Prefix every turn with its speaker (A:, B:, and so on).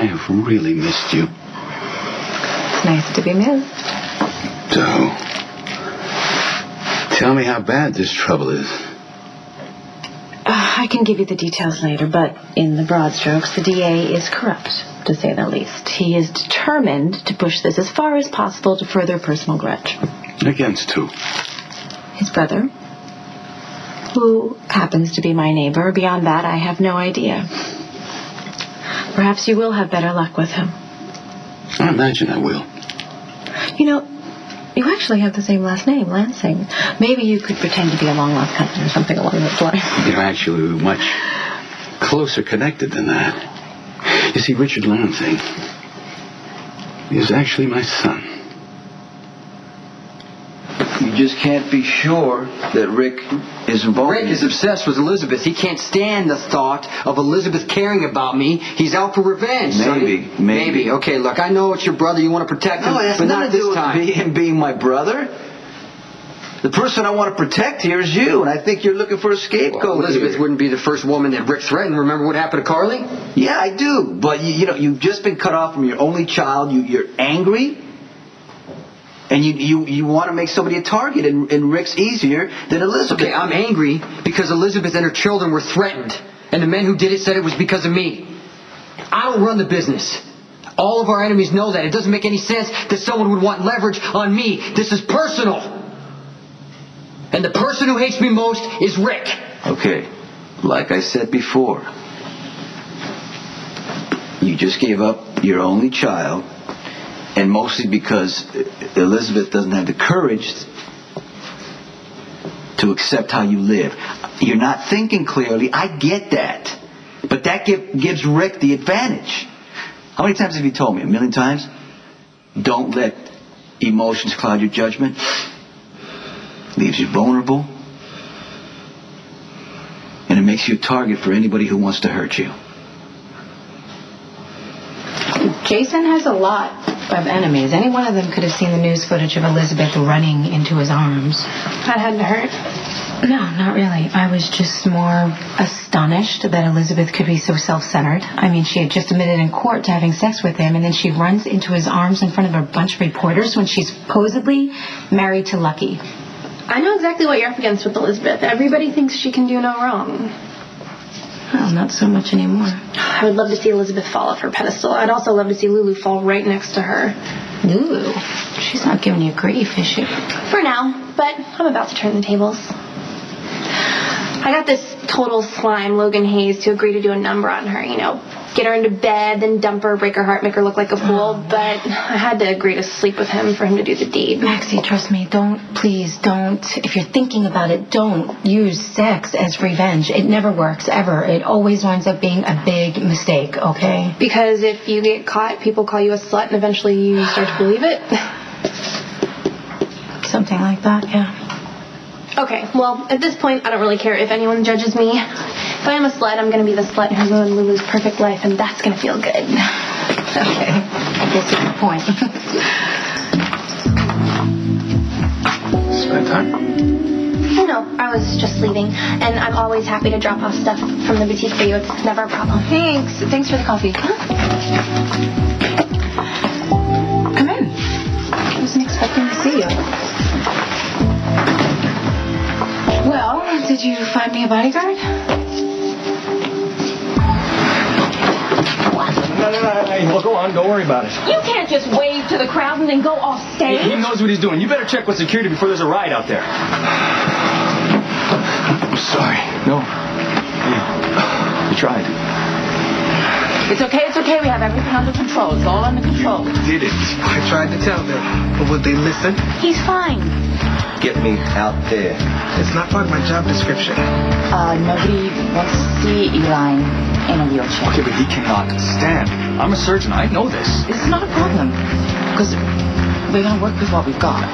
A: I have really missed you.
B: It's nice to be missed.
A: So, tell me how bad this trouble is.
B: I can give you the details later, but in the broad strokes, the DA is corrupt, to say the least. He is determined to push this as far as possible to further personal grudge.
A: Against who?
B: His brother, who happens to be my neighbor. Beyond that, I have no idea. Perhaps you will have better luck with him.
A: I imagine I will.
B: You know, you actually have the same last name, Lansing. Maybe you could pretend to be a long-lost cousin or something along those lines.
A: You're actually much closer connected than that. You see, Richard Lansing is actually my son.
C: You just can't be sure that Rick is involved.
D: Rick is obsessed with Elizabeth. He can't stand the thought of Elizabeth caring about me. He's out for revenge.
C: Maybe.
D: Okay, look, I know it's your brother. You want to protect him, but not this time.
C: Him being my brother. The person I want to protect here is you, and I think you're looking for a scapegoat.
D: Well, Elizabeth wouldn't be the first woman that Rick threatened. Remember what happened to Carly?
C: Yeah, I do. But you've just been cut off from your only child. You're angry. And you want to make somebody a target, and Rick's easier than Elizabeth.
D: Okay, I'm angry because Elizabeth and her children were threatened. And the men who did it said it was because of me. I don't run the business. All of our enemies know that. It doesn't make any sense that someone would want leverage on me. This is personal. And the person who hates me most is Rick.
C: Okay, like I said before, you just gave up your only child. And mostly because Elizabeth doesn't have the courage to accept how you live. You're not thinking clearly. I get that. But that gives Rick the advantage. How many times have you told me? 1,000,000 times? Don't let emotions cloud your judgment. Leaves you vulnerable. And it makes you a target for anybody who wants to hurt you.
B: Jason has a lot of enemies. Any one of them could have seen the news footage of Elizabeth running into his arms.
E: That hadn't hurt?
B: No, not really. I was just more astonished that Elizabeth could be so self-centered. I mean, she had just admitted in court to having sex with him, and then she runs into his arms in front of a bunch of reporters when she's supposedly married to Lucky.
E: I know exactly what you're up against with Elizabeth. Everybody thinks she can do no wrong.
B: Well, not so much anymore.
E: I would love to see Elizabeth fall off her pedestal. I'd also love to see Lulu fall right next to her.
B: Lulu? She's not giving you grief, is she?
E: For now, but I'm about to turn the tables. I got this total slime, Logan Hayes, to agree to do a number on her, get her into bed, then dump her, break her heart, make her look like a fool, but I had to agree to sleep with him for him to do the deed.
B: Maxie, trust me, please don't. If you're thinking about it, don't use sex as revenge. It never works, ever. It always winds up being a big mistake, okay?
E: Because if you get caught, people call you a slut, and eventually you start to believe it?
B: Something like that, yeah.
E: Okay, well, at this point, I don't really care if anyone judges me. If I am a slut, I'm going to be the slut who ruined Lulu's perfect life, and that's going to feel good.
B: Okay, I guess you have a point.
A: Spend time?
E: No, I was just leaving, and I'm always happy to drop off stuff from the boutique for you. It's never a problem.
B: Thanks for the coffee. Come in. I wasn't expecting to see you. Well, did you find me a bodyguard?
F: No, go on. Don't worry about it.
E: You can't just wave to the crowd and then go off stage.
F: He knows what he's doing. You better check with security before there's a riot out there.
A: I'm sorry.
F: No. You tried.
G: It's okay. We have everything under control. It's all under control.
A: Did it?
H: I tried to tell them, but would they listen?
E: He's fine.
C: Get me out there.
H: It's not part of my job description.
G: Nobody wants to see Eli in a wheelchair.
F: Okay, but he cannot stand. I'm a surgeon. I know this.
G: It's not a problem. Because we're going to work with what we've got.